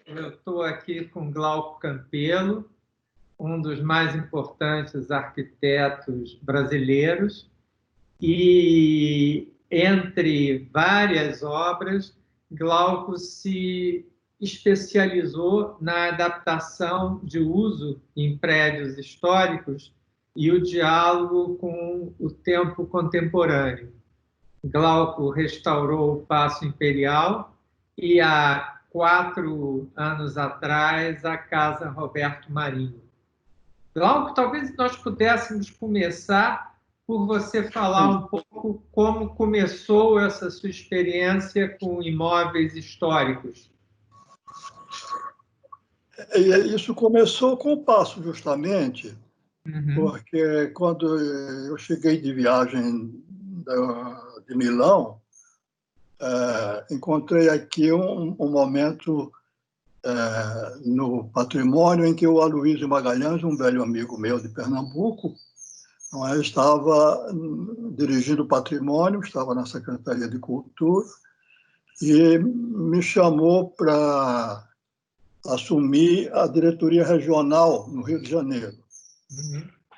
Eu estou aqui com Glauco Campelo, um dos mais importantes arquitetos brasileiros, e entre várias obras, Glauco se especializou na adaptação de uso em prédios históricos e o diálogo com o tempo contemporâneo. Glauco restaurou o Paço Imperial e, há 4 anos atrás, a Casa Roberto Marinho. Glauco, talvez nós pudéssemos começar por você falar um pouco como começou essa sua experiência com imóveis históricos. Isso começou com o Paço, justamente, porque quando eu cheguei de viagem de Milão, encontrei aqui um momento no patrimônio em que o Aloysio Magalhães, um velho amigo meu de Pernambuco, estava dirigindo o patrimônio, estava na Secretaria de Cultura, e me chamou para assumir a diretoria regional no Rio de Janeiro.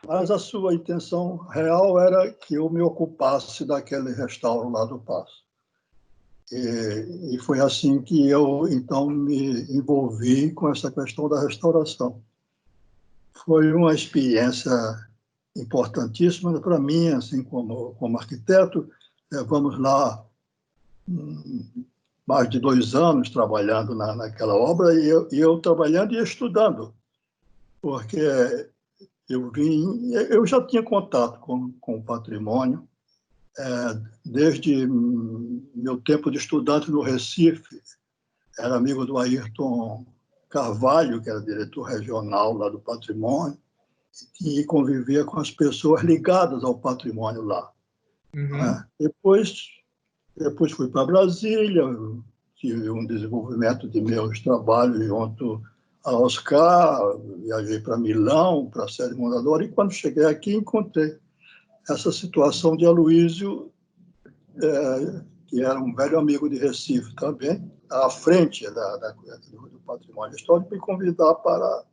Mas a sua intenção real era que eu me ocupasse daquele restauro lá do Paço. E foi assim que eu, então, me envolvi com essa questão da restauração. Foi uma experiência importantíssima para mim, assim, como arquiteto. Vamos lá, mais de 2 anos trabalhando naquela obra, e eu trabalhando e estudando, porque eu já tinha contato com o patrimônio, desde meu tempo de estudante no Recife. Era amigo do Ayrton Carvalho, que era diretor regional lá do patrimônio, e convivia com as pessoas ligadas ao patrimônio lá. Depois fui para Brasília, tive um desenvolvimento de meus trabalhos junto a Oscar, viajei para Milão, para a sede fundadora, e quando cheguei aqui encontrei essa situação de Aloysio, que era um velho amigo de Recife também, à frente do patrimônio histórico, me convidar para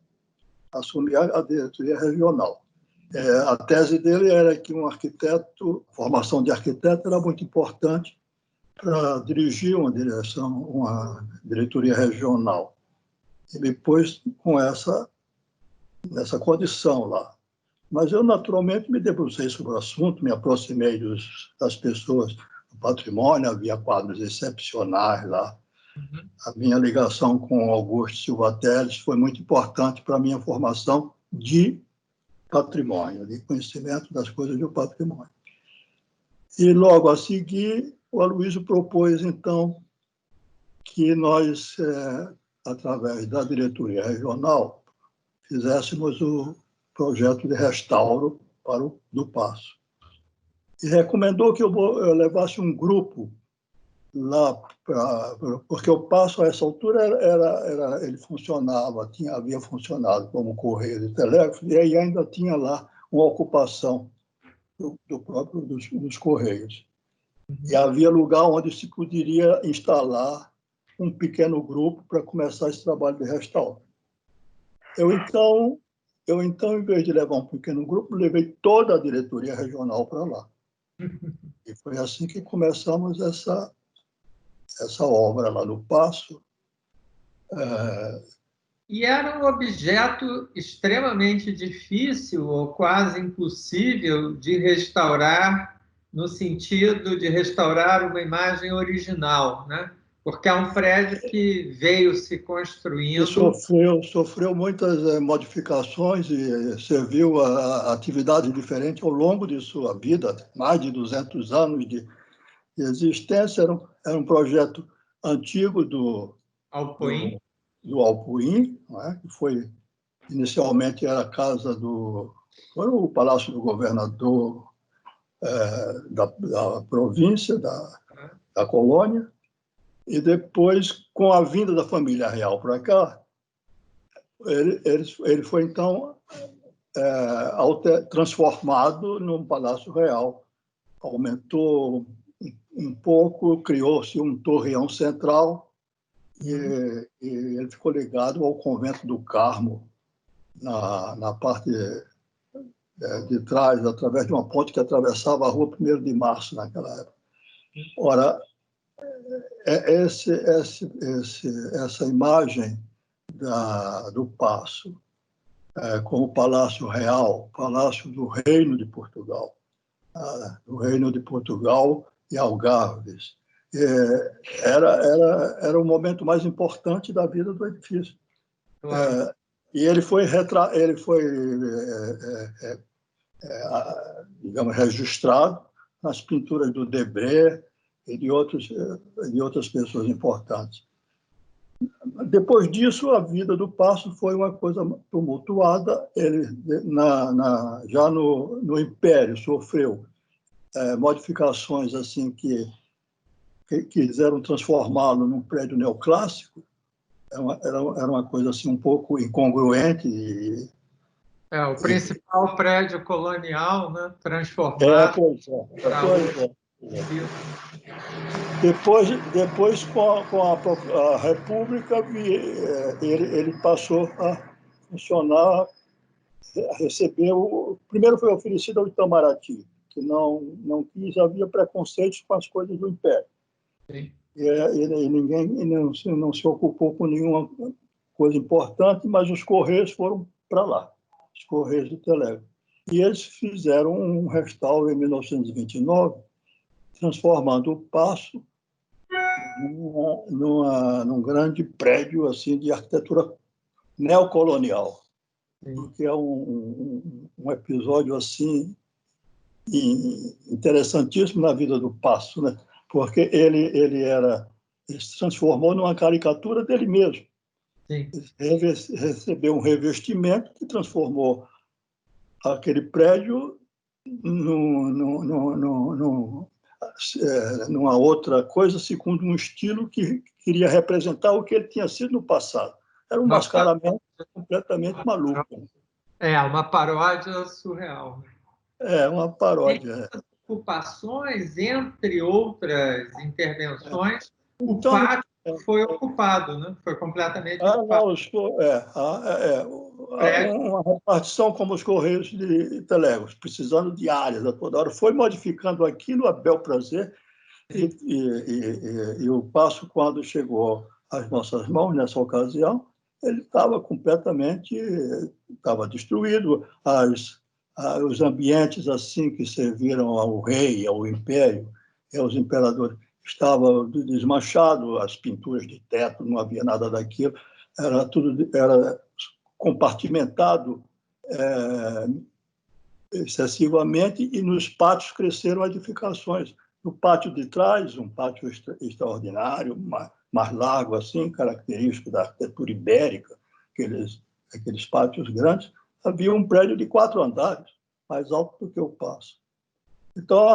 assumir a diretoria regional. A tese dele era que a formação de arquiteto era muito importante para dirigir uma diretoria regional. E me pôs com essa condição lá. Mas eu, naturalmente, me debrucei sobre o assunto, me aproximei das pessoas do patrimônio, havia quadros excepcionais lá. A minha ligação com Augusto Silva Teles foi muito importante para a minha formação de patrimônio, de conhecimento das coisas do patrimônio. E, logo a seguir, o Aloysio propôs, então, que nós, através da diretoria regional, fizéssemos o projeto de restauro do Paço. E recomendou que eu levasse um grupo lá, porque o Paço, a essa altura, ele funcionava, havia funcionado como correio de telégrafo, e aí ainda tinha lá uma ocupação dos correios. E havia lugar onde se poderia instalar um pequeno grupo para começar esse trabalho de restauro. Eu, então, em vez de levar um pequeno grupo, levei toda a diretoria regional para lá. E foi assim que começamos essa obra lá no Paço. E era um objeto extremamente difícil ou quase impossível de restaurar, no sentido de restaurar uma imagem original, né? Porque é um prédio que veio se construindo... E sofreu muitas modificações e serviu a atividade diferente ao longo de sua vida, mais de 200 anos de existência. Era um projeto antigo do Alpuim, não é? Que foi, inicialmente, era a casa foi o Palácio do Governador da província, da colônia. E depois, com a vinda da família real para cá, ele foi, então, transformado num palácio real. Aumentou um pouco, criou-se um torreão central e ele ficou ligado ao convento do Carmo, na parte de trás, através de uma ponte que atravessava a rua 1º de Março, naquela época. Ora, essa imagem do Paço, como Palácio Real, Palácio do Reino de Portugal, do Reino de Portugal e Algarves, era o momento mais importante da vida do edifício. Claro. E ele foi digamos, registrado nas pinturas do Debré e de outras pessoas importantes. Depois disso, a vida do Paço foi uma coisa tumultuada. Ele, já no Império, sofreu modificações assim que quiseram transformá-lo num prédio neoclássico. Era uma coisa assim um pouco incongruente. O principal prédio colonial, né, transformado. Pois é. Depois com a República, ele passou a funcionar, primeiro foi oferecido ao Itamaraty, que não quis, havia preconceitos com as coisas do Império. Sim. E ninguém não se ocupou com nenhuma coisa importante, mas os Correios foram para lá, os Correios do Telégrafo. E eles fizeram um restauro em 1929, transformando o Paço num grande prédio assim, de arquitetura neocolonial. Que é um episódio assim interessantíssimo na vida do Paço, né? Porque ele se transformou numa caricatura dele mesmo. Sim. Ele recebeu um revestimento que transformou aquele prédio numa outra coisa, segundo um estilo que queria representar o que ele tinha sido no passado. Era um mascaramento completamente maluco. Uma paródia surreal. Uma paródia. Ocupações, entre outras intervenções, o pátio foi ocupado, né? Foi completamente ocupado. Uma repartição como os Correios de Telégrafos, precisando de áreas a toda hora, foi modificando aquilo a bel prazer, e o Paço, quando chegou às nossas mãos, nessa ocasião, ele estava completamente destruído. Os ambientes assim que serviram ao rei, ao império e aos imperadores estavam desmanchados, as pinturas de teto, não havia nada daquilo, era compartimentado excessivamente, e nos pátios cresceram edificações. No pátio de trás, um pátio extraordinário, mais largo assim, característico da arquitetura ibérica, aqueles pátios grandes, havia um prédio de 4 andares, mais alto do que o Paço. Então,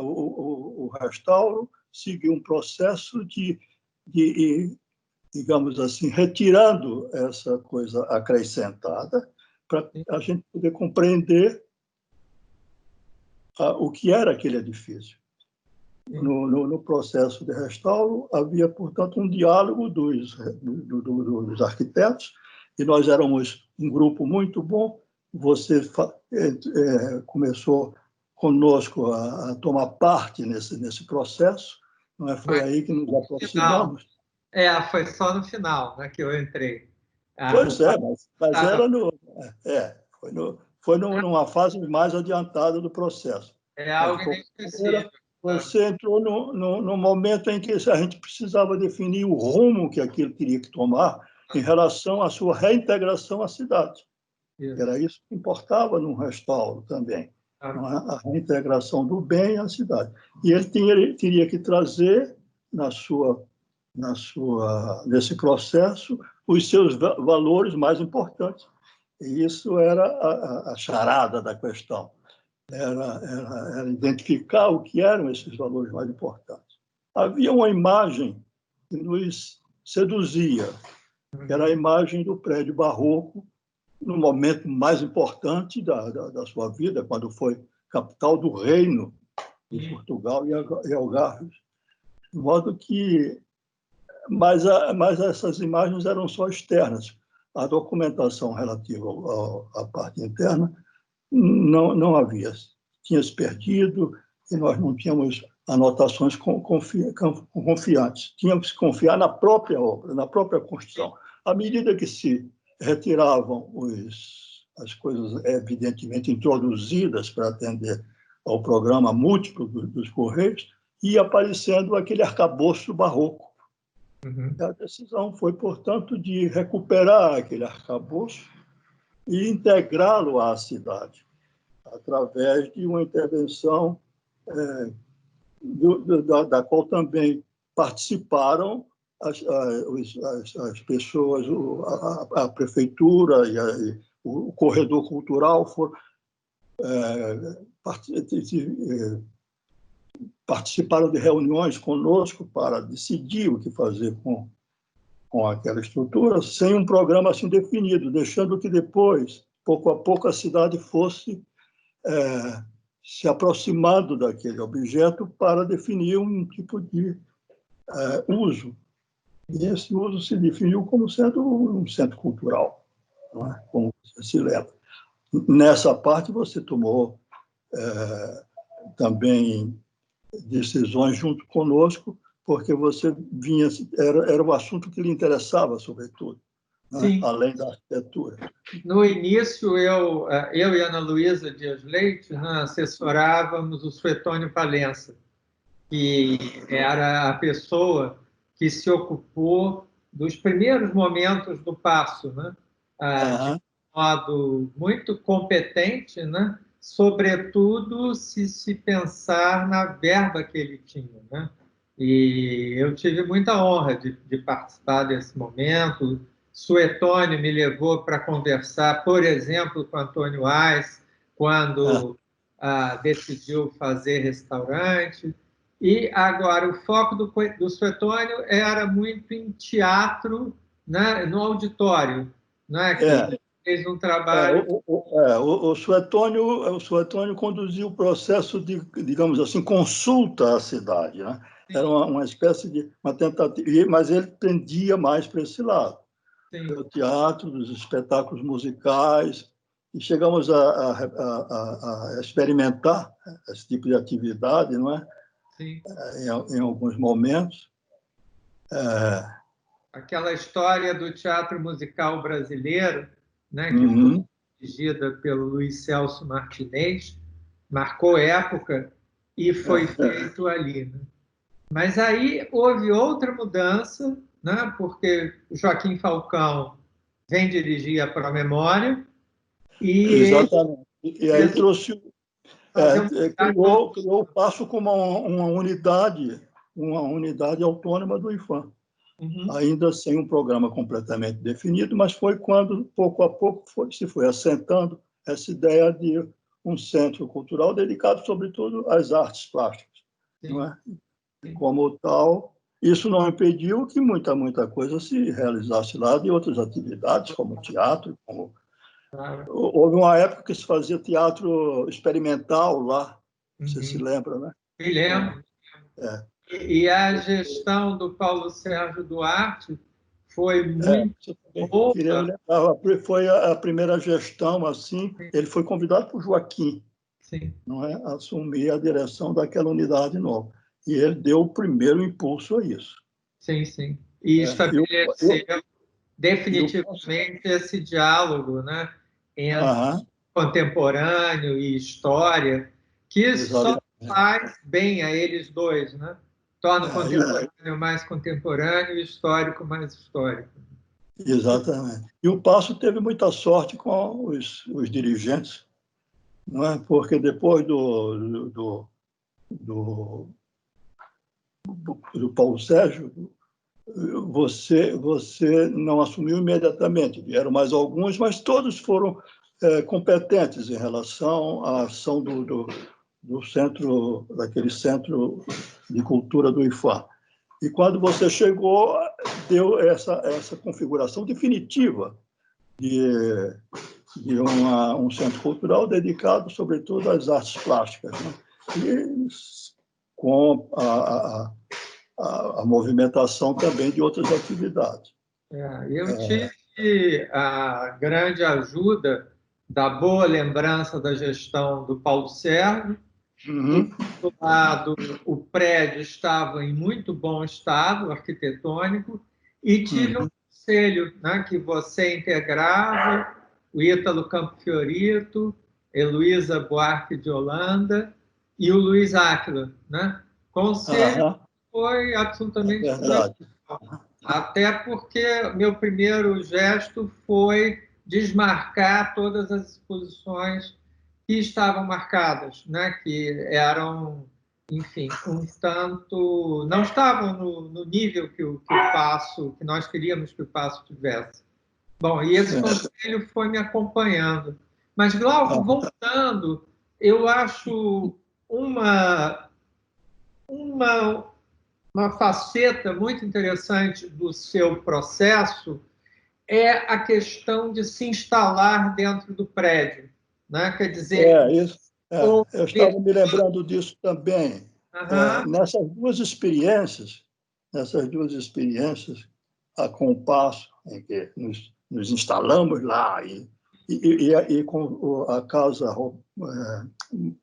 o restauro seguiu um processo de, digamos assim, retirando essa coisa acrescentada para a gente poder compreender o que era aquele edifício. No processo de restauro, havia, portanto, um diálogo dos arquitetos, e nós éramos um grupo muito bom. Você começou conosco a tomar parte nesse processo, não é? Foi aí que nos aproximamos. Foi só no final, né, que eu entrei. Pois mas era foi numa fase mais adiantada do processo. Algo inesquecível. Você entrou no momento em que a gente precisava definir o rumo que aquilo teria que tomar em relação à sua reintegração à cidade. Era isso que importava num restauro também, a reintegração do bem à cidade. E ele teria que trazer nesse processo os seus valores mais importantes. E isso era a charada da questão. Era identificar o que eram esses valores mais importantes. Havia uma imagem que nos seduzia, que era a imagem do prédio barroco, no momento mais importante da sua vida, quando foi capital do reino de Portugal e Algarves. De modo que mas essas imagens eram só externas. A documentação relativa à parte interna não havia. Tinha se perdido e nós não tínhamos anotações confiantes. Tínhamos que confiar na própria obra, na própria construção. À medida que se retiravam as coisas evidentemente introduzidas para atender ao programa múltiplo dos Correios, ia aparecendo aquele arcabouço barroco. Uhum. A decisão foi, portanto, de recuperar aquele arcabouço e integrá-lo à cidade, através de uma intervenção da qual também participaram as pessoas, a prefeitura e o corredor cultural participaram de reuniões conosco para decidir o que fazer com aquela estrutura, sem um programa assim definido, deixando que depois, pouco a pouco, a cidade fosse se aproximando daquele objeto para definir um tipo de uso. E esse uso se definiu como sendo um centro cultural, não é? Como você se lembra. Nessa parte, você tomou também decisões junto conosco, porque você vinha, era o assunto que lhe interessava, sobretudo, né? Além da arquitetura. No início, eu e a Ana Luísa Dias Leite, né, assessorávamos o Suetônio Palença, que era a pessoa que se ocupou dos primeiros momentos do Paço, né? De um modo muito competente, né? Sobretudo se pensar na verba que ele tinha, né? E eu tive muita honra de participar desse momento. Suetônio me levou para conversar, por exemplo, com Antônio Ais, quando decidiu fazer restaurante. E agora o foco do Suetônio era muito em teatro, né, no auditório, né, que fez um trabalho. O Suetônio conduziu o processo de, digamos assim, consulta à cidade, né? Era uma espécie de uma tentativa, mas ele tendia mais para esse lado. Do teatro, dos espetáculos musicais, e chegamos a experimentar esse tipo de atividade, não é? Sim. Em alguns momentos. Aquela história do teatro musical brasileiro, né, que foi dirigida pelo Luiz Celso Martinez, marcou época e foi feito ali, né? Mas aí houve outra mudança, né, porque Joaquim Falcão vem dirigir a Pró-Memória e exatamente. E aí trouxe criou o Paço como uma unidade autônoma do IPHAN. Ainda sem um programa completamente definido, mas foi quando, pouco a pouco, se foi assentando essa ideia de um centro cultural dedicado, sobretudo, às artes plásticas. Não é? E, como tal, isso não impediu que muita coisa se realizasse lá de outras atividades, como teatro, Houve uma época que se fazia teatro experimental lá, você se lembra, né? Me lembro. E a gestão do Paulo Sérgio Duarte foi muito boa. Foi a primeira gestão, assim, ele foi convidado por Joaquim, não é? A assumir a direção daquela unidade nova. E ele deu o primeiro impulso a isso. Sim. E estabeleceu definitivamente esse diálogo, né, entre contemporâneo e história, que só faz bem a eles dois, né? Torna o contemporâneo mais contemporâneo e o histórico mais histórico. Exatamente. E o Paço teve muita sorte com os dirigentes, não é? Porque depois do Paulo Sérgio, você não assumiu imediatamente. Vieram mais alguns, mas todos foram competentes em relação à ação do centro, daquele centro de cultura do IPHAN. E quando você chegou, deu essa configuração definitiva de um centro cultural dedicado, sobretudo, às artes plásticas, né? E com a movimentação também de outras atividades. Eu tive a grande ajuda da boa lembrança da gestão do Paulo Sérgio. Uhum. Do lado, o prédio estava em muito bom estado arquitetônico e tive um conselho, né, que você integrava, o Ítalo Campo Fiorito, Heloísa Buarque de Holanda e o Luiz Áquila, né? Conselho foi absolutamente fundamental. Até porque meu primeiro gesto foi desmarcar todas as exposições que estavam marcadas, né? Que eram, enfim, um tanto... não estavam no nível que o Paço, que nós queríamos que o Paço tivesse. Bom, e esse conselho foi me acompanhando. Mas, Glauco, voltando, eu acho uma faceta muito interessante do seu processo é a questão de se instalar dentro do prédio, né? Quer dizer, eu estava me lembrando disso também. Nessas duas experiências, com o Paço, em que nos instalamos lá, e com a Casa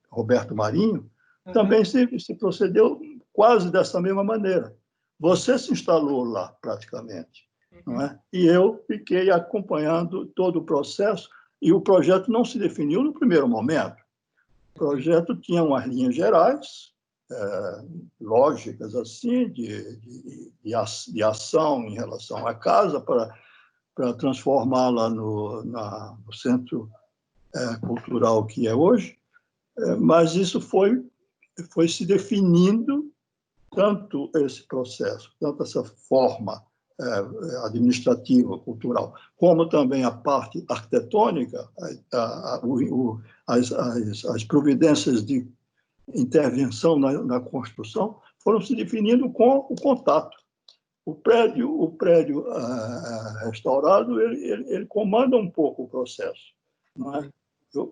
Roberto Marinho, também se procedeu quase dessa mesma maneira. Você se instalou lá, praticamente, não é? E eu fiquei acompanhando todo o processo, e o projeto não se definiu no primeiro momento. O projeto tinha umas linhas gerais, lógicas, assim, de ação em relação à casa, para transformá-la no centro cultural que é hoje, mas isso foi se definindo, tanto esse processo, tanto essa forma administrativa, cultural, como também a parte arquitetônica, as providências de intervenção na construção, foram se definindo com o contato. O prédio restaurado, ele comanda um pouco o processo, não é?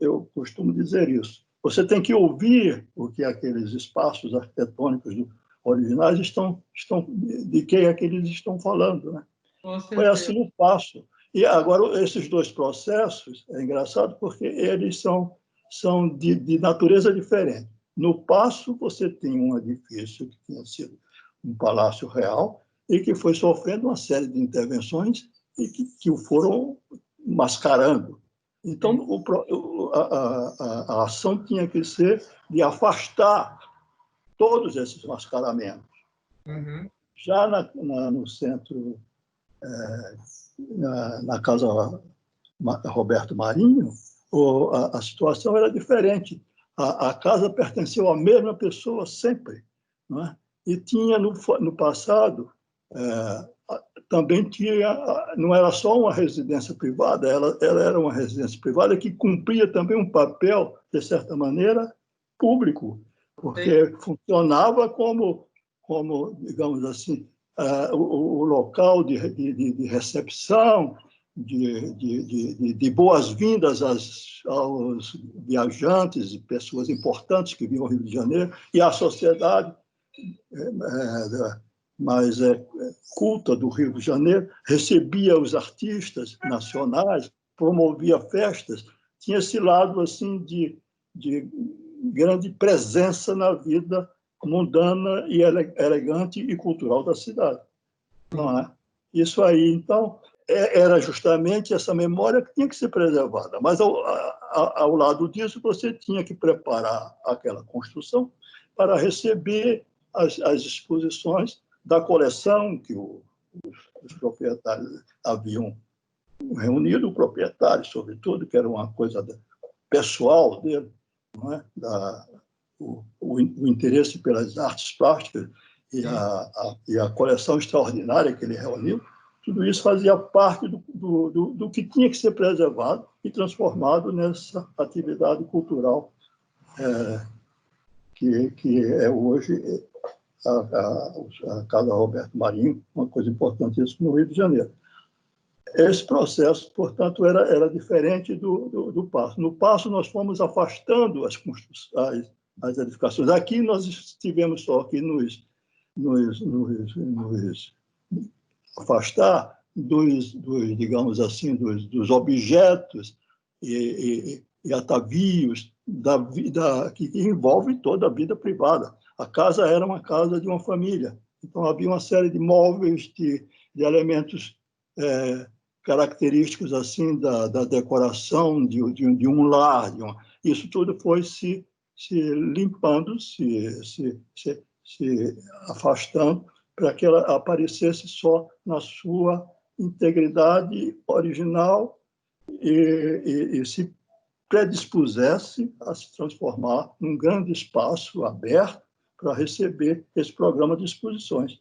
Eu costumo dizer isso. Você tem que ouvir o que aqueles espaços arquitetônicos originais de quem é que eles estão falando, né? Foi assim o Paço. E agora, esses dois processos, é engraçado porque eles são de natureza diferente. No Paço, você tem um edifício que tinha sido um palácio real e que foi sofrendo uma série de intervenções e que o foram mascarando. Então, a ação tinha que ser de afastar todos esses mascaramentos. Já no centro, na Casa Roberto Marinho, a situação era diferente. A casa pertenceu à mesma pessoa sempre, não é? E tinha, no passado, também tinha, não era só uma residência privada, ela era uma residência privada que cumpria também um papel, de certa maneira, público, porque funcionava como, digamos assim, o local de recepção, de boas-vindas aos viajantes e pessoas importantes que vinham ao Rio de Janeiro, e à sociedade mais culta do Rio de Janeiro, recebia os artistas nacionais, promovia festas, tinha esse lado assim de grande presença na vida mundana e elegante e cultural da cidade. Não é? Isso aí, então, era justamente essa memória que tinha que ser preservada. Mas, ao lado disso, você tinha que preparar aquela construção para receber as exposições da coleção que os proprietários haviam reunido, o proprietário, sobretudo, que era uma coisa pessoal dele, não é? O interesse pelas artes plásticas e a coleção extraordinária que ele reuniu, tudo isso fazia parte do que tinha que ser preservado e transformado nessa atividade cultural que é hoje a Casa Roberto Marinho, uma coisa importantíssima no Rio de Janeiro. Esse processo, portanto, era diferente do Paço. No Paço, nós fomos afastando as edificações. Aqui, nós estivemos só aqui nos afastar digamos assim, dos objetos e atavios da vida que envolve toda a vida privada. A casa era uma casa de uma família, então havia uma série de móveis, de elementos característicos assim da decoração de um lar. Isso tudo foi se limpando, se afastando, para que ela aparecesse só na sua integridade original e se predispusesse a se transformar num grande espaço aberto para receber esse programa de exposições.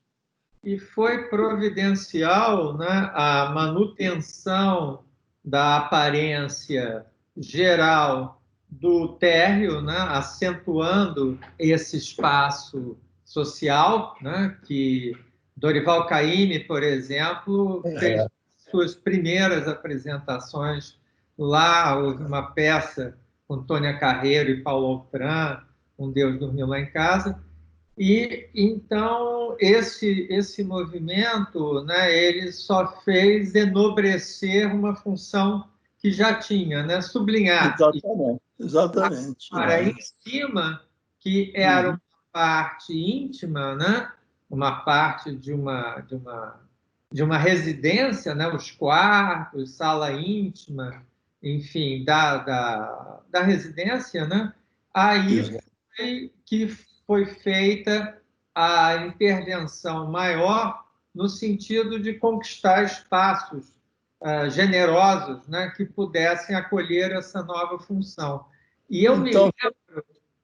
E foi providencial, né, a manutenção da aparência geral do térreo, né, acentuando esse espaço social, né, que Dorival Caymmi, por exemplo, fez suas primeiras apresentações lá. Houve uma peça com Tônia Carreiro e Paulo Altran, Um Deus Dormiu Lá em Casa. E então esse movimento, né, ele só fez enobrecer uma função que já tinha, né, sublinhar. Exatamente. Para em cima, que era uma parte íntima, né, uma parte de uma residência, né, os quartos, sala íntima, enfim, da residência, né, aí foi feita a intervenção maior no sentido de conquistar espaços generosos, né, que pudessem acolher essa nova função. E eu me lembro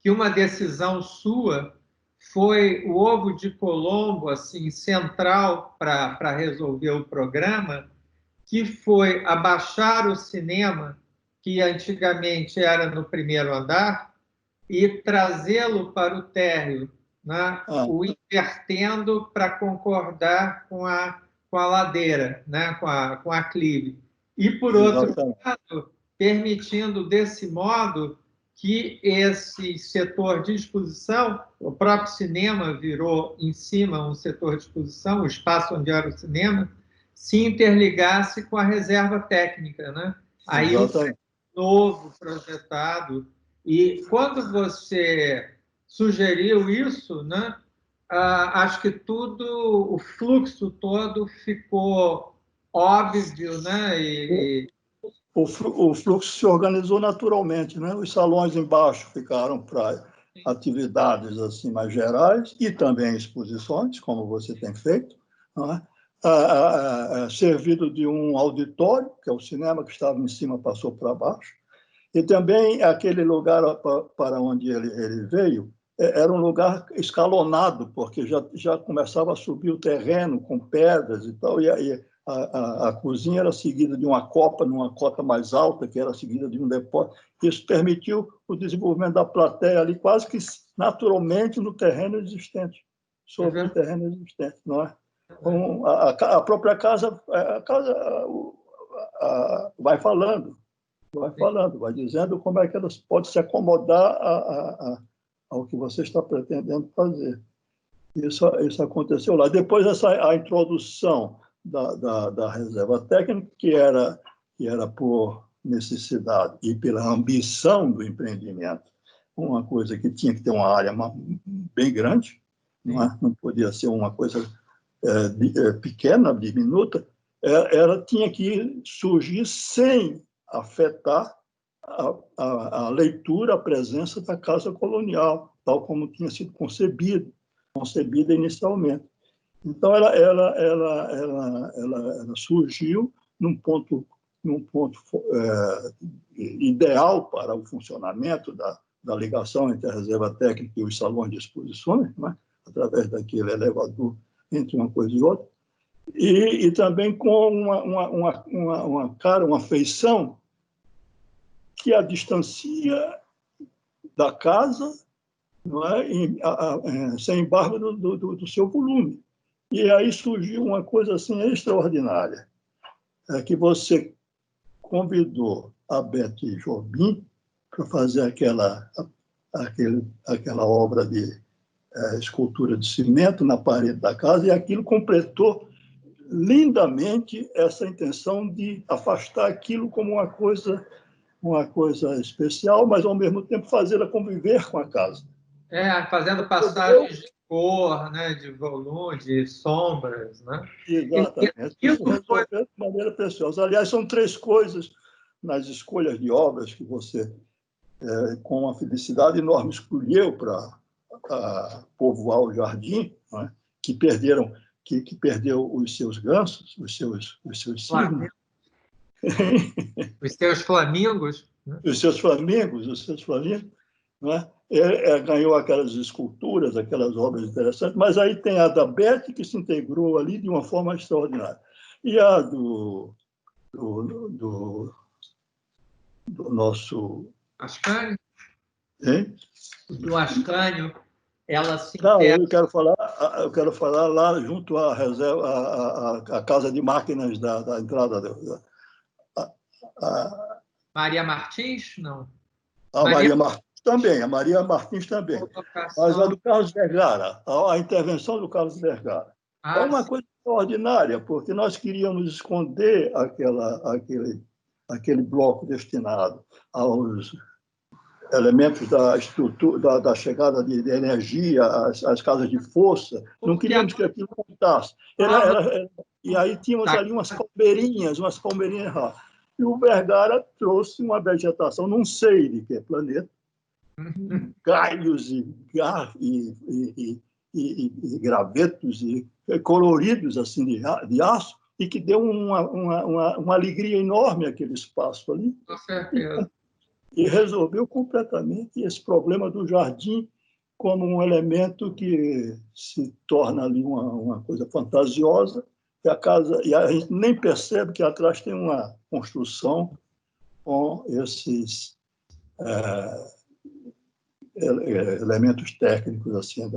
que uma decisão sua foi o ovo de Colombo, assim, central para resolver o programa, que foi abaixar o cinema, que antigamente era no primeiro andar, e trazê-lo para o térreo, né? O invertendo para concordar com a ladeira, né? com a aclive. E, por outro lado, permitindo, desse modo, que esse setor de exposição, o próprio cinema virou em cima um setor de exposição, o espaço onde era o cinema, se interligasse com a reserva técnica, né? Aí o novo projetado. E quando você sugeriu isso, né, acho que o fluxo todo ficou óbvio, né? O fluxo se organizou naturalmente, né? Os salões embaixo ficaram para atividades assim mais gerais e também exposições, como você tem feito, né? Servido de um auditório, que é o cinema que estava em cima, passou para baixo, e também aquele lugar para onde ele veio era um lugar escalonado, porque já começava a subir o terreno com pedras e tal, e a cozinha era seguida de uma copa, numa cota mais alta, que era seguida de um depósito. Isso permitiu o desenvolvimento da plateia ali quase que naturalmente no terreno existente, sobre o terreno existente, não é? Então, a própria casa vai falando, vai dizendo como é que ela pode se acomodar ao que você está pretendendo fazer. Isso aconteceu lá. Depois, a introdução da reserva técnica, que era por necessidade e pela ambição do empreendimento, uma coisa que tinha que ter uma área bem grande, não podia ser uma coisa pequena, diminuta, ela tinha que surgir sem afetar a leitura, a presença da casa colonial, tal como tinha sido concebida inicialmente. Então, ela surgiu num ponto ideal para o funcionamento da ligação entre a reserva técnica e os salões de exposições, né? Através daquele elevador entre uma coisa e outra, e também com uma feição que a distancia da casa, não é? Sem embargo do seu volume. E aí surgiu uma coisa assim extraordinária, que você convidou a Betty Jobim para fazer aquela obra de escultura de cimento na parede da casa, e aquilo completou lindamente essa intenção de afastar aquilo como uma coisa especial, mas, ao mesmo tempo, fazê-la conviver com a casa. Fazendo passagens de cor, né, de volume, de sombras, né? Exatamente. Isso resolveu de maneira preciosa. Aliás, são 3 coisas nas escolhas de obras que você, com uma felicidade enorme, escolheu para povoar o jardim, né? que perdeu os seus gansos, os seus cisnes. Os seus flamingos. Né? Os seus flamingos, né? Ganhou aquelas esculturas, aquelas obras interessantes, mas aí tem a da Beth, que se integrou ali de uma forma extraordinária. E a do nosso... Ascânio? Hein? Do Ascânio, ela se Não, integra... eu quero falar lá junto à reserva, a casa de máquinas da entrada. Maria Martins? Não. A Maria Martins também, a Maria Martins também. Mas a do Carlos Vergara, a intervenção do Carlos Vergara. É uma coisa extraordinária, porque nós queríamos esconder aquele bloco destinado aos elementos da estrutura, da chegada de energia, as casas de força. Não queríamos que aquilo contasse. E aí tínhamos ali umas palmeirinhas lá. E o Vergara trouxe uma vegetação, não sei de que planeta, galhos e gravetos e coloridos assim de aço, e que deu uma alegria enorme àquele espaço ali. Com certeza. E resolveu completamente esse problema do jardim como um elemento que se torna ali uma coisa fantasiosa, e a gente nem percebe que atrás tem uma construção com esses elementos técnicos assim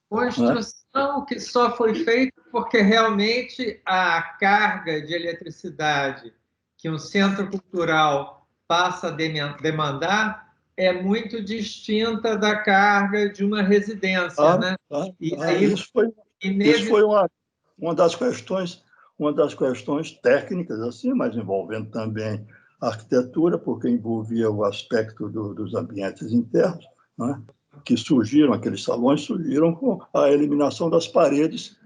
construção, né? Que só foi feita porque realmente a carga de eletricidade que um centro cultural passa a demandar é muito distinta da carga de uma residência, né? Isso foi uma das questões técnicas assim, mas envolvendo também a arquitetura, porque envolvia o aspecto dos ambientes internos, né? Que surgiram, aqueles salões surgiram com a eliminação das paredes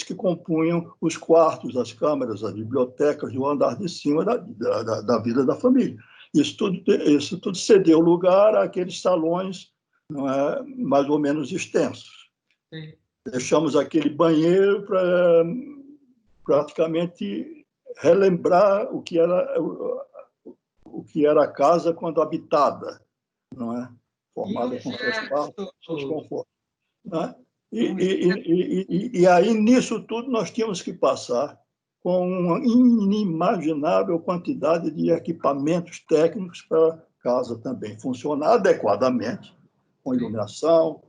que compunham os quartos, as câmaras, as bibliotecas do andar de cima da vida da família. Isso tudo cedeu lugar àqueles salões, não é, mais ou menos extensos. Sim. Deixamos aquele banheiro para praticamente relembrar o que era a casa quando habitada, não é? Formada com seus quartos, seus confortos. Né? E aí, nisso tudo, nós tínhamos que passar com uma inimaginável quantidade de equipamentos técnicos para a casa também funcionar adequadamente, com iluminação,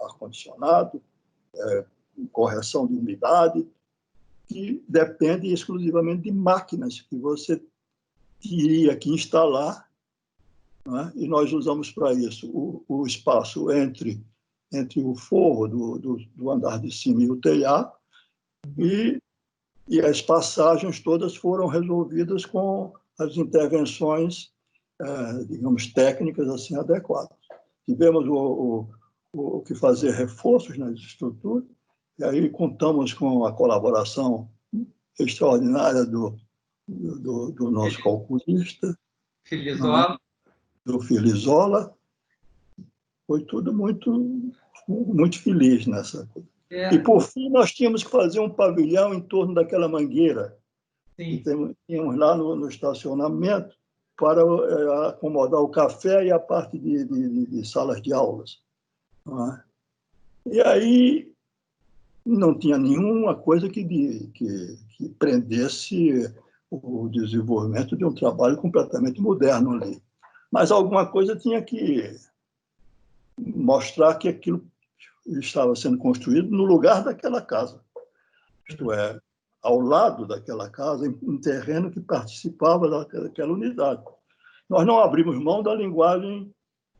ar-condicionado, correção de umidade, que depende exclusivamente de máquinas que você teria que instalar, né? E nós usamos para isso o espaço entre o forro do andar de cima e o telhado, e as passagens todas foram resolvidas com as intervenções, digamos, técnicas assim adequadas. Tivemos o que fazer reforços nas estruturas, e aí contamos com a colaboração extraordinária do nosso calculista, do Filizola. Foi tudo muito, muito feliz nessa coisa. E, por fim, nós tínhamos que fazer um pavilhão em torno daquela mangueira. Sim. Que tínhamos lá no estacionamento para acomodar o café e a parte de salas de aulas. Não é? E aí não tinha nenhuma coisa que prendesse o desenvolvimento de um trabalho completamente moderno ali. Mas alguma coisa tinha que mostrar que aquilo estava sendo construído no lugar daquela casa. Isto é, ao lado daquela casa, em terreno que participava daquela unidade. Nós não abrimos mão da linguagem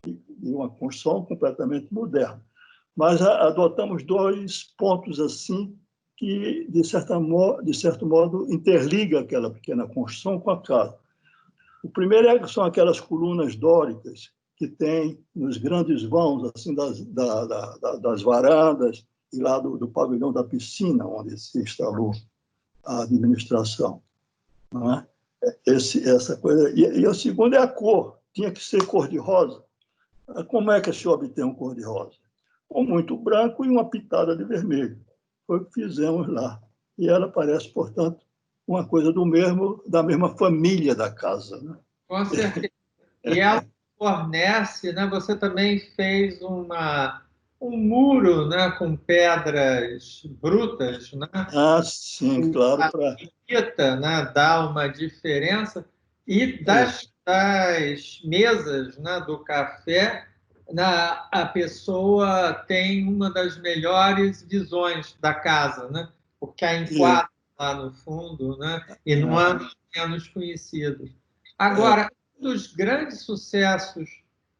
de uma construção completamente moderna, mas adotamos dois pontos assim que, de certo modo, interliga aquela pequena construção com a casa. O primeiro são aquelas colunas dóricas que tem nos grandes vãos assim das varandas e lá do pavilhão da piscina, onde se instalou a administração. Não é? Essa coisa. E a segunda é a cor. Tinha que ser cor-de-rosa. Como é que se obtém um cor-de-rosa? Com muito branco e uma pitada de vermelho. Foi o que fizemos lá. E ela parece, portanto, uma coisa da mesma família da casa. Né? Com certeza. E ela fornece, né? Você também fez um muro, né, com pedras brutas, né? Ah, sim, claro. A fita, né, dá uma diferença. E das mesas, né, do café, a pessoa tem uma das melhores visões da casa, né? Porque a enquadra lá no fundo, né? E no ângulo menos conhecido. Agora, um dos grandes sucessos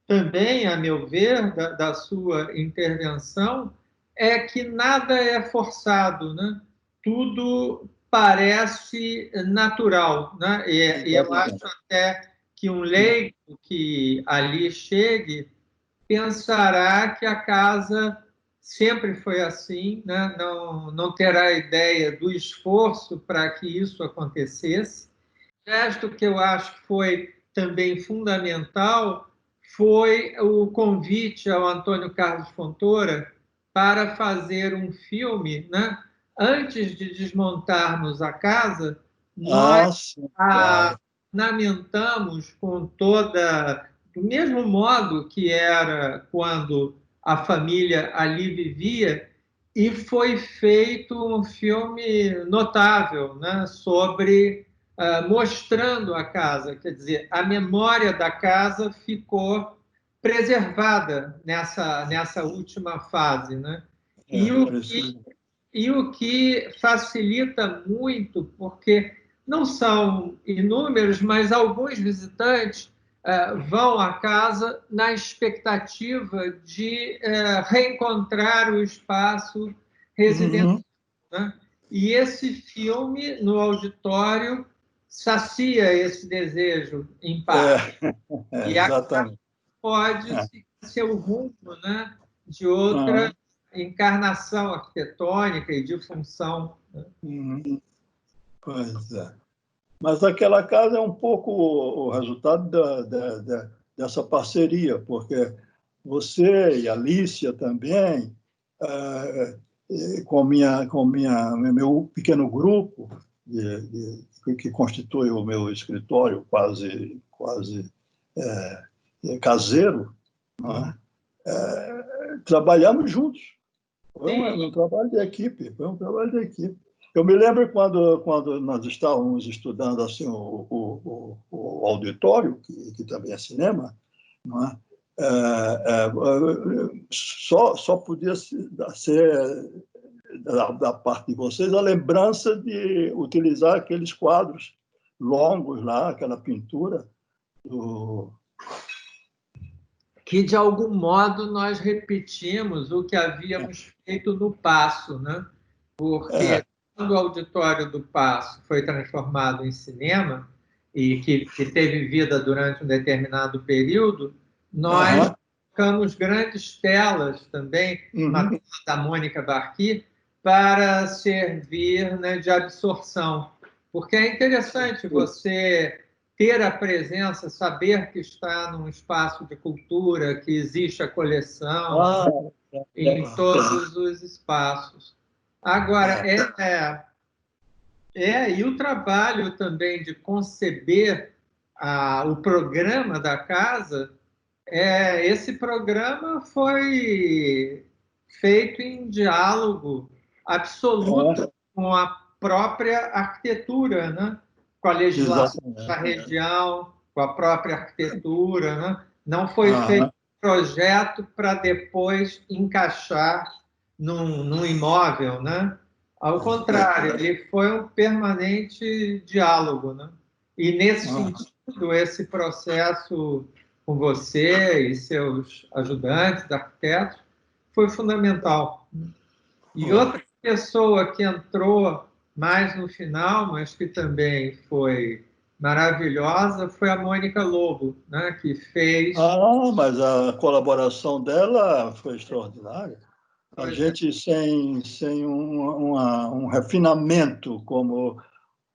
também, a meu ver, da sua intervenção, é que nada é forçado, né? Tudo parece natural, né? E eu acho até que um leigo que ali chegue pensará que a casa sempre foi assim, né? Não terá ideia do esforço para que isso acontecesse. O gesto que eu acho que foi também fundamental foi o convite ao Antônio Carlos Fontoura para fazer um filme, né? Antes de desmontarmos a casa, nós ornamentamos com do mesmo modo que era quando a família ali vivia, e foi feito um filme notável, né? Sobre mostrando a casa, quer dizer, a memória da casa ficou preservada nessa última fase, né? E o que facilita muito, porque não são inúmeros, mas alguns visitantes vão à casa na expectativa de reencontrar o espaço residencial. Né? E esse filme, no auditório, sacia esse desejo, em parte. E a casa pode ser o rumo, né, de outra encarnação arquitetônica e de função. Né? Pois é. Mas aquela casa é um pouco o resultado dessa parceria, porque você e a Alicia também, com meu pequeno grupo que constitui o meu escritório quase caseiro, não é? Trabalhamos juntos. Foi um trabalho de equipe, Eu me lembro quando nós estávamos estudando assim, o auditório, que também é cinema, não é? Só podia ser da parte de vocês a lembrança de utilizar aqueles quadros longos lá, aquela pintura que, de algum modo, nós repetimos o que havíamos feito no Paço, né? Porque quando o auditório do Paço foi transformado em cinema, e que teve vida durante um determinado período, nós colocamos grandes telas também, uma tela da Mônica Barqui, para servir, né, de absorção. Porque é interessante você ter a presença, saber que está num espaço de cultura, que existe a coleção em todos os espaços. Agora, e o trabalho também de conceber o programa da casa, esse programa foi feito em diálogo absoluto com a própria arquitetura, né? Com a legislação da região, com a própria arquitetura. Né? Não foi feito um projeto para depois encaixar num imóvel, né? Ao contrário, ele foi um permanente diálogo. Né? E, nesse sentido, esse processo com você e seus ajudantes, arquitetos, foi fundamental. E outra pessoa que entrou mais no final, mas que também foi maravilhosa, foi a Mônica Lobo, né, que fez... Mas a colaboração dela foi extraordinária. A gente, sem um refinamento como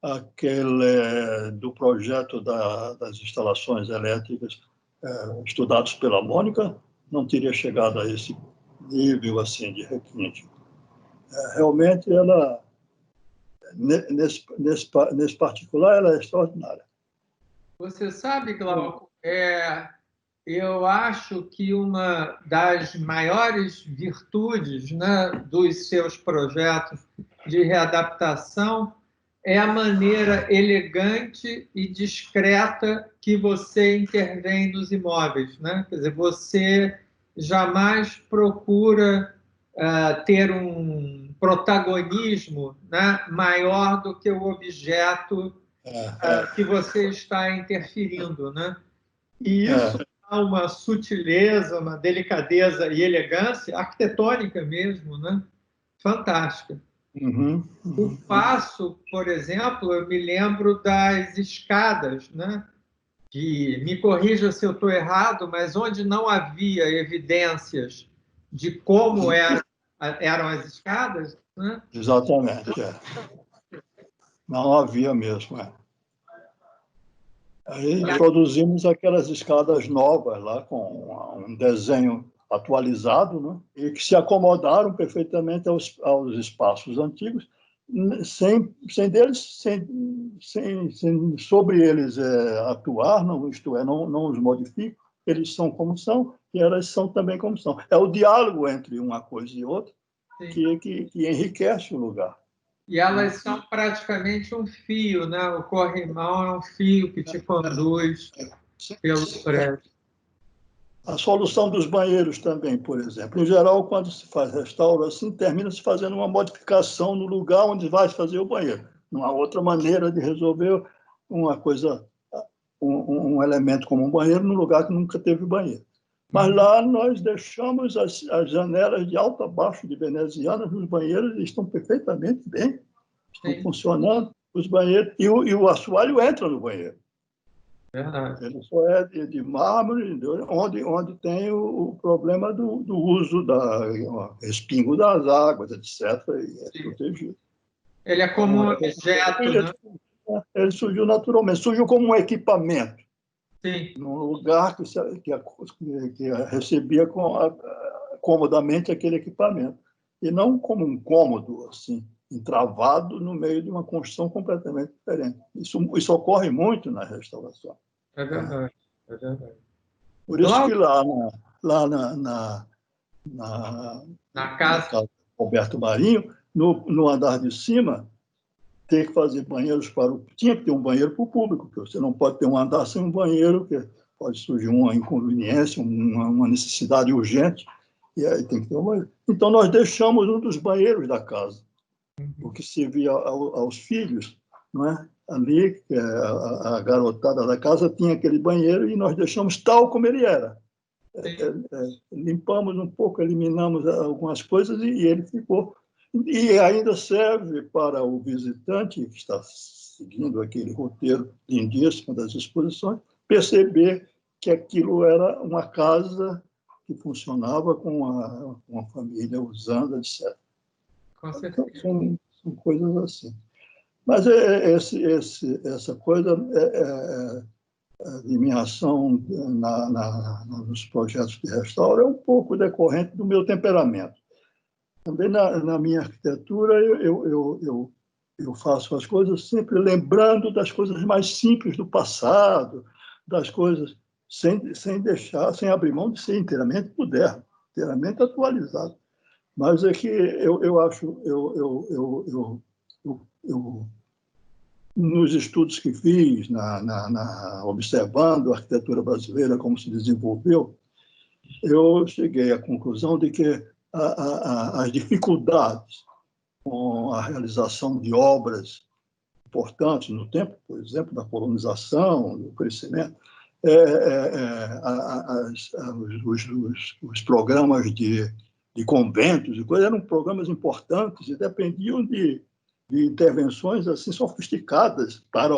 aquele do projeto das instalações elétricas estudados pela Mônica, não teria chegado a esse nível assim de requinte. Realmente, ela, nesse particular, ela é extraordinária. Você sabe, Glauco, eu acho que uma das maiores virtudes, né, dos seus projetos de readaptação é a maneira elegante e discreta que você intervém nos imóveis, né? Quer dizer, você jamais procura ter um protagonismo, né, maior do que o objeto que você está interferindo, né? E isso dá uma sutileza, uma delicadeza e elegância arquitetônica mesmo, né? Fantástica. O passo, por exemplo, eu me lembro das escadas, né? Que, me corrija se eu estou errado, mas onde não havia evidências de como eram as escadas, né? Exatamente, não havia mesmo. Aí introduzimos aquelas escadas novas lá, com um desenho atualizado, né? E que se acomodaram perfeitamente aos espaços antigos, sem sobre eles atuar, não, isto é, não os modificam, eles são como são e elas são também como são. É o diálogo entre uma coisa e outra que enriquece o lugar. E elas são praticamente um fio, né? O corrimão é um fio que te conduz pelo prédio. A solução dos banheiros também, por exemplo. Em geral, quando se faz restauro assim, termina-se fazendo uma modificação no lugar onde vai fazer o banheiro. Não há outra maneira de resolver uma coisa, um elemento como um banheiro num lugar que nunca teve banheiro. Mas lá nós deixamos as janelas de alto a baixo de venezianas nos banheiros, estão perfeitamente bem, estão funcionando os banheiros, e o assoalho entra no banheiro. Verdade. Ele só é de mármore, onde tem o problema do uso do respingo das águas, etc., e é protegido. Ele é como um objeto, né? Ele surgiu naturalmente, surgiu como um equipamento. Sim. Num lugar que recebia comodamente aquele equipamento, e não como um cômodo, assim, entravado no meio de uma construção completamente diferente. Isso ocorre muito na restauração. É verdade, é verdade. Por isso que lá na casa Roberto Marinho, no andar de cima, ter que fazer banheiros tinha que ter um banheiro para o público, porque você não pode ter um andar sem um banheiro, que pode surgir uma inconveniência, uma necessidade urgente, e aí tem que ter um banheiro. Então, nós deixamos um dos banheiros da casa, o que servia aos filhos, não é? Ali, a garotada da casa tinha aquele banheiro e nós deixamos tal como ele era. Limpamos um pouco, eliminamos algumas coisas e ele ficou. E ainda serve para o visitante que está seguindo aquele roteiro lindíssimo das exposições perceber que aquilo era uma casa que funcionava com uma família usando, etc. Com certeza. Então, são coisas assim. Mas essa coisa de minha ação nos projetos de restauro é um pouco decorrente do meu temperamento. Também na minha arquitetura eu faço as coisas sempre lembrando das coisas mais simples do passado, das coisas sem abrir mão de ser inteiramente moderno, inteiramente atualizado. Mas é que eu acho, nos estudos que fiz, observando a arquitetura brasileira, como se desenvolveu, eu cheguei à conclusão de que as dificuldades com a realização de obras importantes no tempo, por exemplo, da colonização, do crescimento, os programas de de conventos e coisas, eram programas importantes e dependiam de intervenções assim sofisticadas para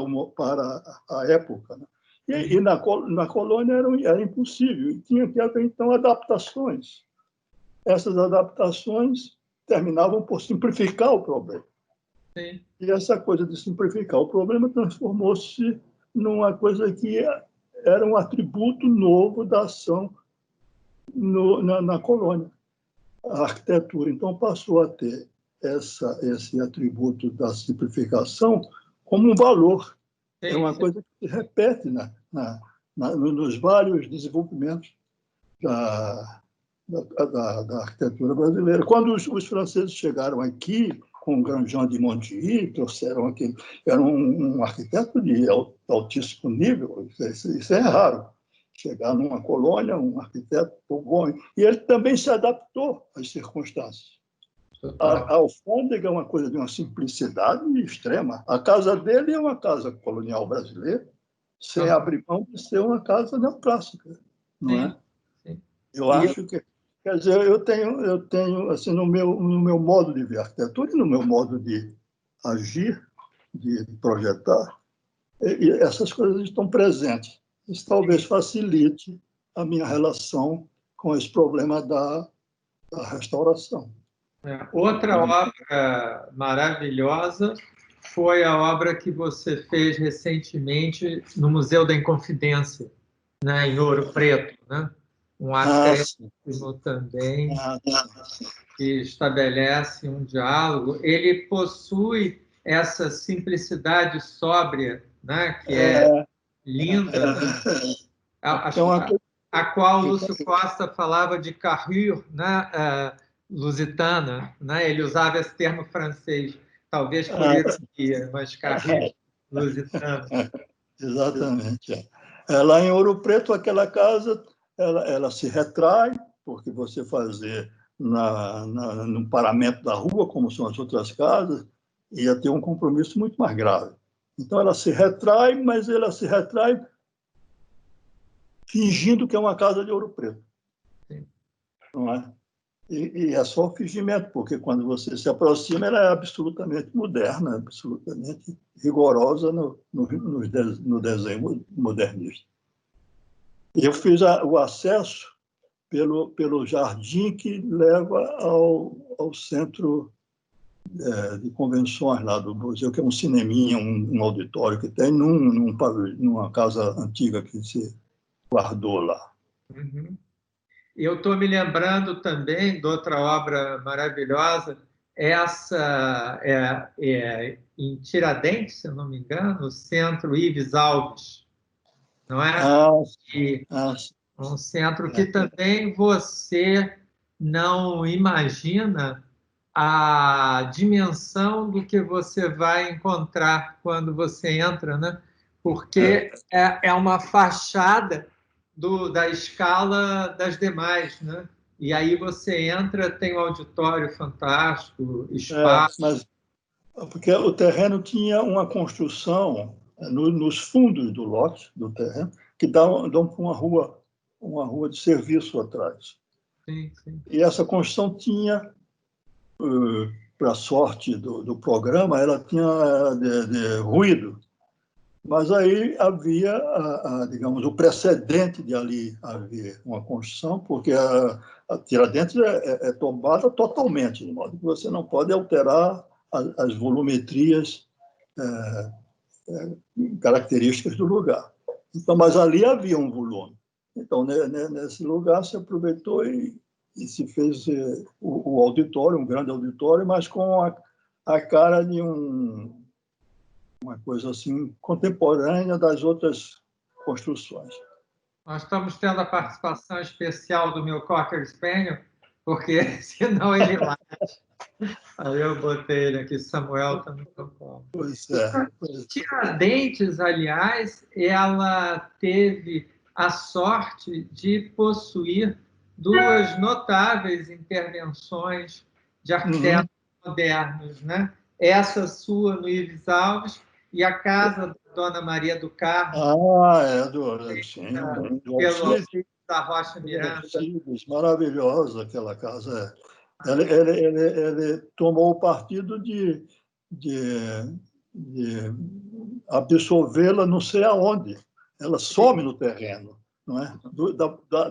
a época, né? E na colônia era impossível, e tinha que haver, então, adaptações. Essas adaptações terminavam por simplificar o problema. Sim. E essa coisa de simplificar o problema transformou-se numa coisa que era um atributo novo da ação na colônia. A arquitetura, então, passou a ter esse atributo da simplificação como um valor. Sim, É uma sim. coisa que se repete nos vários desenvolvimentos da arquitetura brasileira. Quando os franceses chegaram aqui com o Grandjean de Montilly, trouxeram aqui, era um arquiteto de altíssimo nível, isso é raro. Chegar numa colônia, um arquiteto bom. E ele também se adaptou às circunstâncias. A alfândega é uma coisa de uma simplicidade extrema. A casa dele é uma casa colonial brasileira, sem abrir mão de ser uma casa neoclássica, não é? Sim. Eu acho que, quer dizer, eu tenho assim, no meu modo de ver a arquitetura e no meu modo de agir, de projetar, e essas coisas estão presentes. Isso talvez facilite a minha relação com esse problema da restauração. Outra obra maravilhosa foi a obra que você fez recentemente no Museu da Inconfidência, né, em Ouro Preto, né? Um acréscimo também que estabelece um diálogo. Ele possui essa simplicidade sóbria, né, que é linda, a qual Lúcio Costa falava de carrure, né, lusitana, né? Ele usava esse termo francês, talvez por ironia, mas carrure lusitana. Exatamente. Lá em Ouro Preto, aquela casa, ela se retrai, porque você fazer no paramento da rua, como são as outras casas, ia ter um compromisso muito mais grave. Então, ela se retrai, mas ela se retrai fingindo que é uma casa de Ouro Preto. Sim. Não é? E é só o fingimento, porque quando você se aproxima, ela é absolutamente moderna, absolutamente rigorosa no desenho modernista. Eu fiz o acesso pelo jardim que leva ao centro de convenções lá do museu, que é um cineminha, um auditório que tem numa casa antiga que se guardou lá. Uhum. Eu estou me lembrando também de outra obra maravilhosa, essa em Tiradentes, se eu não me engano, o Centro Ives Alves, não é? Um centro que também você não imagina a dimensão do que você vai encontrar quando você entra, né? Porque é uma fachada da escala das demais, né? E aí você entra, tem um auditório fantástico, espaço. Porque o terreno tinha uma construção nos fundos do lote, do terreno, que dão para uma rua de serviço atrás. Sim, sim. E essa construção tinha, para a sorte do programa, ela tinha de ruído. Mas aí havia, digamos, o precedente de ali haver uma construção, porque a Tiradentes é tombada totalmente, de modo que você não pode alterar as volumetrias características do lugar. Então, mas ali havia um volume. Então, nesse lugar se aproveitou e se fez o auditório, um grande auditório, mas com a cara de uma coisa assim contemporânea das outras construções. Nós estamos tendo a participação especial do meu Cocker Spaniel, porque senão ele late. Aí eu botei ele aqui, Samuel está no microfone. Pois é. Tiradentes, aliás, ela teve a sorte de possuir duas notáveis intervenções de arquitetos modernos, né? Essa sua no Ives Alves e a casa da Dona Maria do Carmo, Sim, do pelo Alcide. da Rocha Miranda. Maravilhosa aquela casa. Ele tomou o partido de absorvê-la não sei aonde. Ela some no terreno. Não é?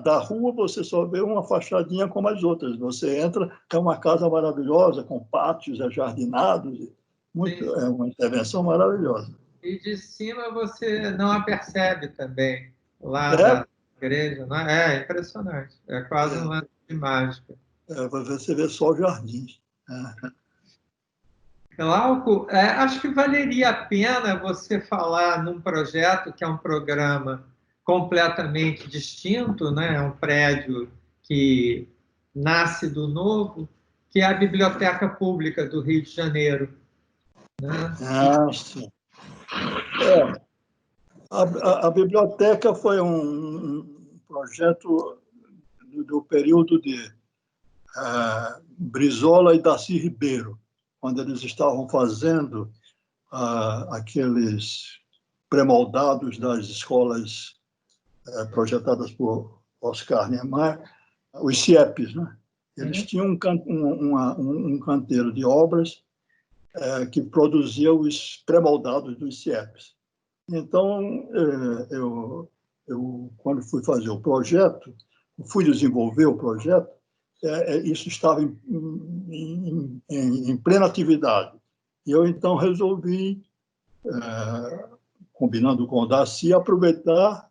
Da rua você só vê uma fachadinha como as outras. Você entra, é uma casa maravilhosa, com pátios ajardinados. É uma intervenção maravilhosa. E de cima você não a percebe também, lá da igreja. Não é? É impressionante. É quase um lance de mágica. Você vê só o jardim. Glauco, acho que valeria a pena você falar num projeto que é um programa completamente distinto, né? É um prédio que nasce do novo, que é a Biblioteca Pública do Rio de Janeiro. Né? Sim. A biblioteca foi um projeto do período de Brizola e Darcy Ribeiro, quando eles estavam fazendo aqueles pré-moldados das escolas projetadas por Oscar Niemeyer, os CIEPs, né? Eles tinham um canteiro de obras que produzia os pré-moldados dos CIEPs. Então, eu, quando fui fazer o projeto, fui desenvolver o projeto, isso estava em plena atividade. E eu, então, resolvi, combinando com o Darcy, aproveitar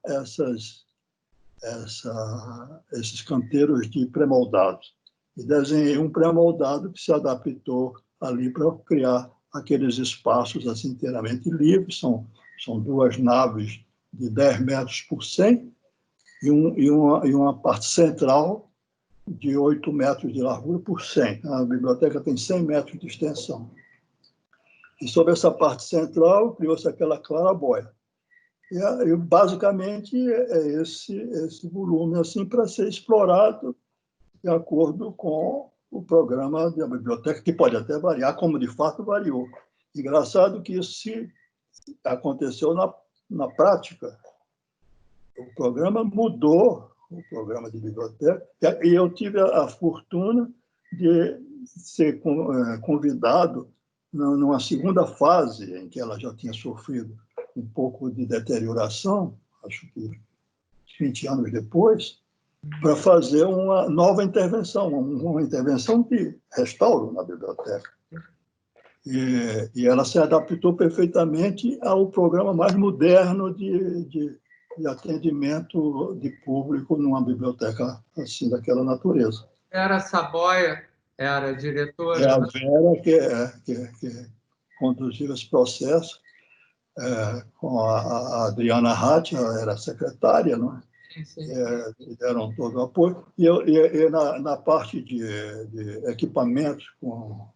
esses canteiros de pré-moldados. E desenhei um pré-moldado que se adaptou ali para criar aqueles espaços assim, inteiramente livres. São duas naves de 10 metros por 100 e uma parte central de 8 metros de largura por 100. A biblioteca tem 100 metros de extensão. E sobre essa parte central, criou-se aquela claraboia. E basicamente é esse volume assim para ser explorado de acordo com o programa da biblioteca, que pode até variar, como de fato variou. Engraçado que isso se aconteceu na prática. O programa mudou, o programa de biblioteca, e eu tive a fortuna de ser convidado numa segunda fase, em que ela já tinha sofrido um pouco de deterioração, acho que 20 anos depois, para fazer uma nova intervenção, uma intervenção de restauro na biblioteca. E ela se adaptou perfeitamente ao programa mais moderno de atendimento de público numa biblioteca assim, daquela natureza. Vera Saboia era a diretora. É a Vera que conduziu esse processo, com a Adriana Hatt, ela era secretária, não é? Sim. Deram todo o apoio. E na parte de equipamentos, com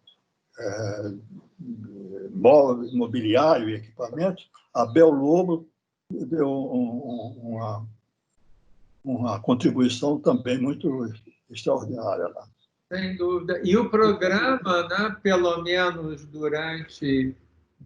mobiliário e equipamentos, a Bel Lobo deu uma contribuição também muito extraordinária lá. Sem dúvida. E o programa, né, pelo menos durante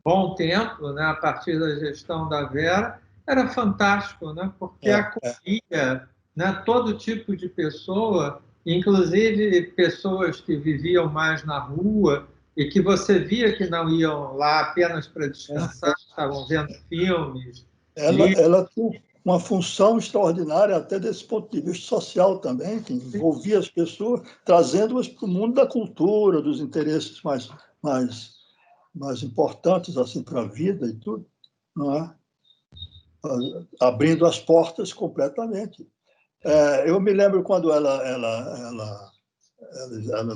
bom tempo, né, a partir da gestão da Vera, era fantástico, né, porque acolhia, né, todo tipo de pessoa, inclusive pessoas que viviam mais na rua e que você via que não iam lá apenas para descansar, estavam vendo filmes. Ela tinha uma função extraordinária até desse ponto de vista social também, que envolvia as pessoas, trazendo-as para o mundo da cultura, dos interesses mais importantes assim para a vida e tudo, não é? Abrindo as portas completamente. Eu me lembro quando elas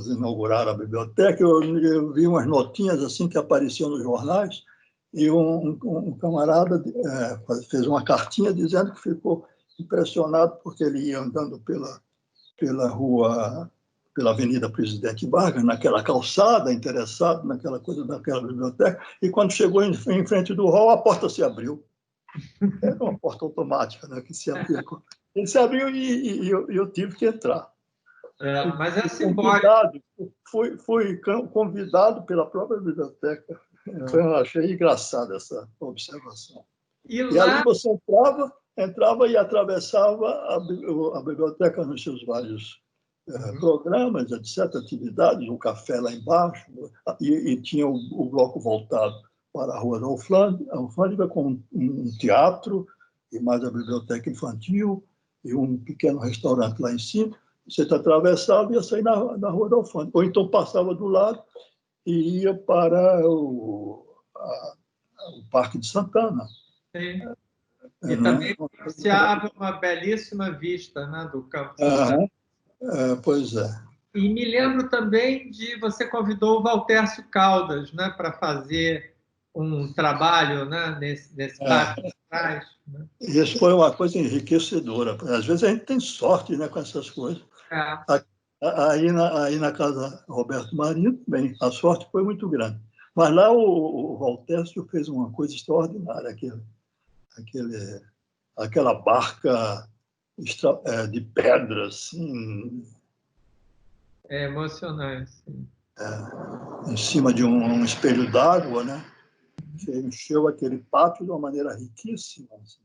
inauguraram a biblioteca, eu vi umas notinhas assim que apareciam nos jornais, e um camarada fez uma cartinha dizendo que ficou impressionado porque ele ia andando pela rua, pela Avenida Presidente Vargas, naquela calçada, interessado naquela coisa daquela biblioteca, e quando chegou em frente do hall, a porta se abriu. Era uma porta automática, né, que se abria. Ele se abriu e eu tive que entrar. Mas é simbólico. Fui convidado pela própria biblioteca. Eu achei engraçada essa observação. E ali você entrava, entrava e atravessava a biblioteca nos seus vários programas, etc., atividades, um café lá embaixo, e tinha o bloco voltado para a Rua da Alfândega, com um teatro, e mais a biblioteca infantil, e um pequeno restaurante lá em cima. Você atravessava e ia sair na Rua da Alfândega. Ou então passava do lado e ia para o Parque de Santana. Sim. E também propiciava uma belíssima vista, né, do Campo de Santana. Pois é. E me lembro também de você convidou o Valtércio Caldas, né, para fazer um trabalho, né, nesse parque de trás. Né? Isso foi uma coisa enriquecedora. Às vezes a gente tem sorte, né, com essas coisas. Aí na casa Roberto Marinho, bem, a sorte foi muito grande. Mas lá o Valtércio fez uma coisa extraordinária, aquela barca de pedra, assim. É emocionante, sim. Em cima de um espelho d'água, né? Que encheu aquele pátio de uma maneira riquíssima. Assim.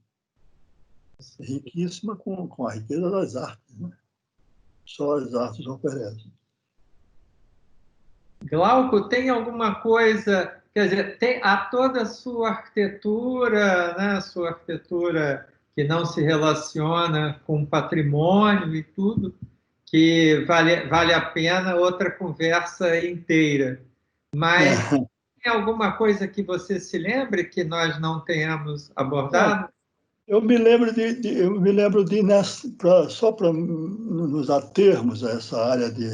Riquíssima com a riqueza das artes, né? Só as artes oferecem. Glauco, tem alguma coisa, quer dizer, há toda a sua arquitetura, né, sua arquitetura que não se relaciona com patrimônio e tudo, que vale a pena outra conversa inteira. Mas tem alguma coisa que você se lembre que nós não tenhamos abordado? Eu me lembro só para nos atermos a essa área de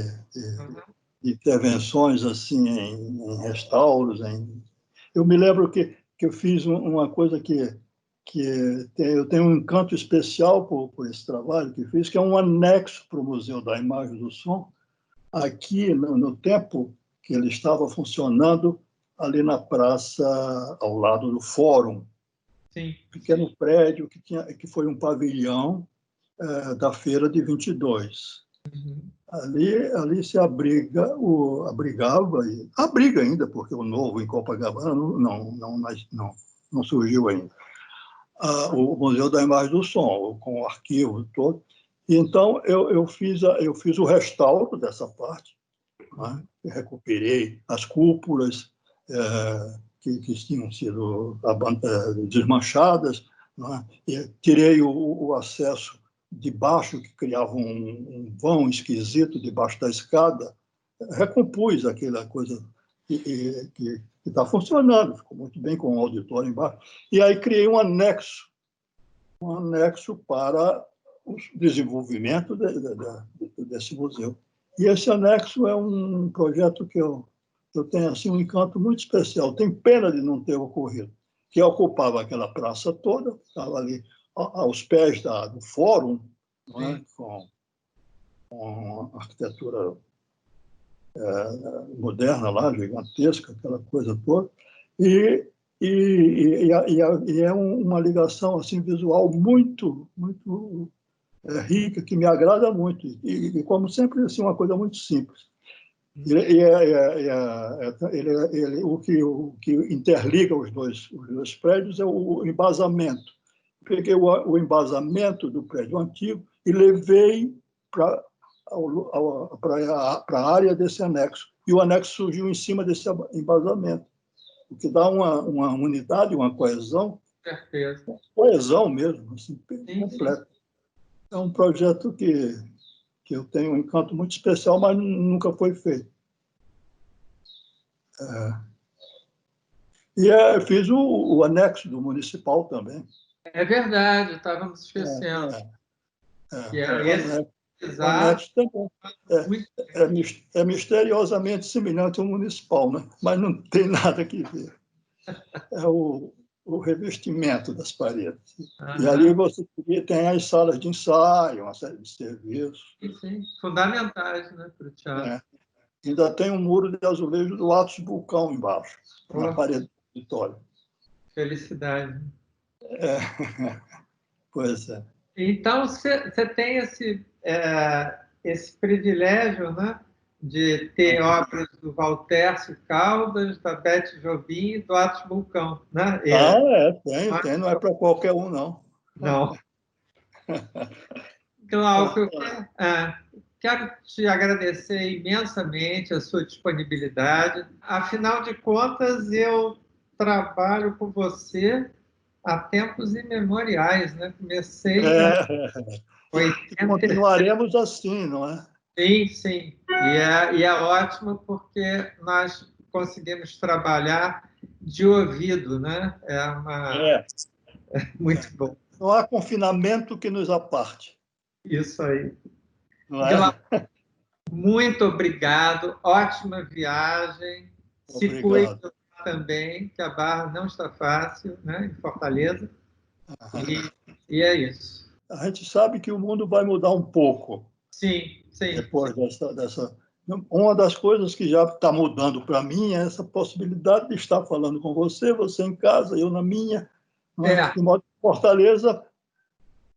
intervenções assim em restauros. Eu me lembro que eu fiz uma coisa que eu tenho um encanto especial por esse trabalho que fiz, que é um anexo para o Museu da Imagem e do Som, aqui no tempo que ele estava funcionando ali na praça ao lado do Fórum. Sim. Pequeno prédio que foi um pavilhão da Feira de 22. Uhum. Ali se abriga abriga ainda, porque o novo em Copacabana não surgiu ainda. O Museu da Imagem do Som, com o arquivo todo. E então eu fiz o restauro dessa parte, né? Recuperei as cúpulas que tinham sido desmanchadas, né? E tirei o acesso de baixo, que criava um vão esquisito debaixo da escada, recompus aquela coisa que está funcionando, ficou muito bem com o auditório embaixo, e aí criei um anexo para o desenvolvimento desse museu. E esse anexo é um projeto que eu tenho assim, um encanto muito especial. Tenho pena de não ter ocorrido, que ocupava aquela praça toda, estava ali aos pés do fórum, não é? Com arquitetura moderna lá, gigantesca, aquela coisa toda. E é uma ligação assim, visual muito rica, que me agrada muito. E como sempre, assim, uma coisa muito simples. O que interliga os dois prédios é o embasamento. Peguei o embasamento do prédio antigo e levei para a área desse anexo. E o anexo surgiu em cima desse embasamento, o que dá uma unidade, uma coesão. Certeza. Coesão mesmo, assim, completa. É um projeto que eu tenho um encanto muito especial, mas nunca foi feito. Fiz o anexo do municipal também. É verdade, estávamos esquecendo. Que é esse o anexo também é misteriosamente semelhante ao municipal, né? Mas não tem nada que ver. É o revestimento das paredes. E ali você tem as salas de ensaio, uma série de serviços. Sim, fundamentais, né, para o teatro. Ainda tem um muro de azulejo do Atos Bulcão embaixo, na parede do auditório. Felicidade. Pois é. Então, você tem esse privilégio, né, de ter obras do Valtércio Caldas, da Bete Jobim e do Atos Bulcão. Né? Tem, não é para qualquer um, não. Não. Glauco, eu quero te agradecer imensamente a sua disponibilidade. Afinal de contas, eu trabalho com você há tempos imemoriais, né? Comecei em 80. Continuaremos assim, não é? Sim, sim. E é ótimo porque nós conseguimos trabalhar de ouvido, né? Muito bom. Não há confinamento que nos aparte. Isso aí. Não é? Muito obrigado. Ótima viagem. Se cuide também, que a Barra não está fácil, né? Em Fortaleza. E é isso. A gente sabe que o mundo vai mudar um pouco. Sim, sim. Depois dessa. Uma das coisas que já está mudando para mim é essa possibilidade de estar falando com você, você em casa, eu na minha. De modo que Fortaleza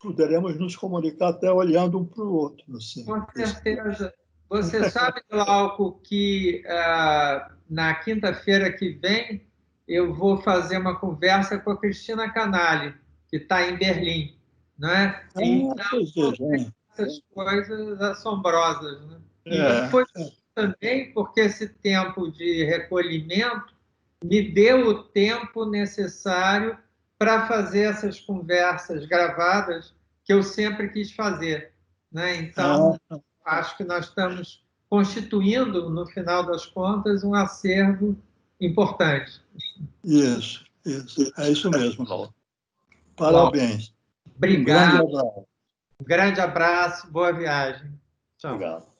poderemos nos comunicar até olhando um para o outro. Assim. Com certeza. Você sabe, Glauco, que na quinta-feira que vem eu vou fazer uma conversa com a Cristina Canali, que está em Berlim, né? Então, essas coisas assombrosas, né? E foi também porque esse tempo de recolhimento me deu o tempo necessário para fazer essas conversas gravadas que eu sempre quis fazer, né? Então, acho que nós estamos constituindo, no final das contas, um acervo importante. Isso. É isso mesmo, Laura. Parabéns. Obrigado. Um grande abraço. Um grande abraço, boa viagem. Tchau. Obrigado.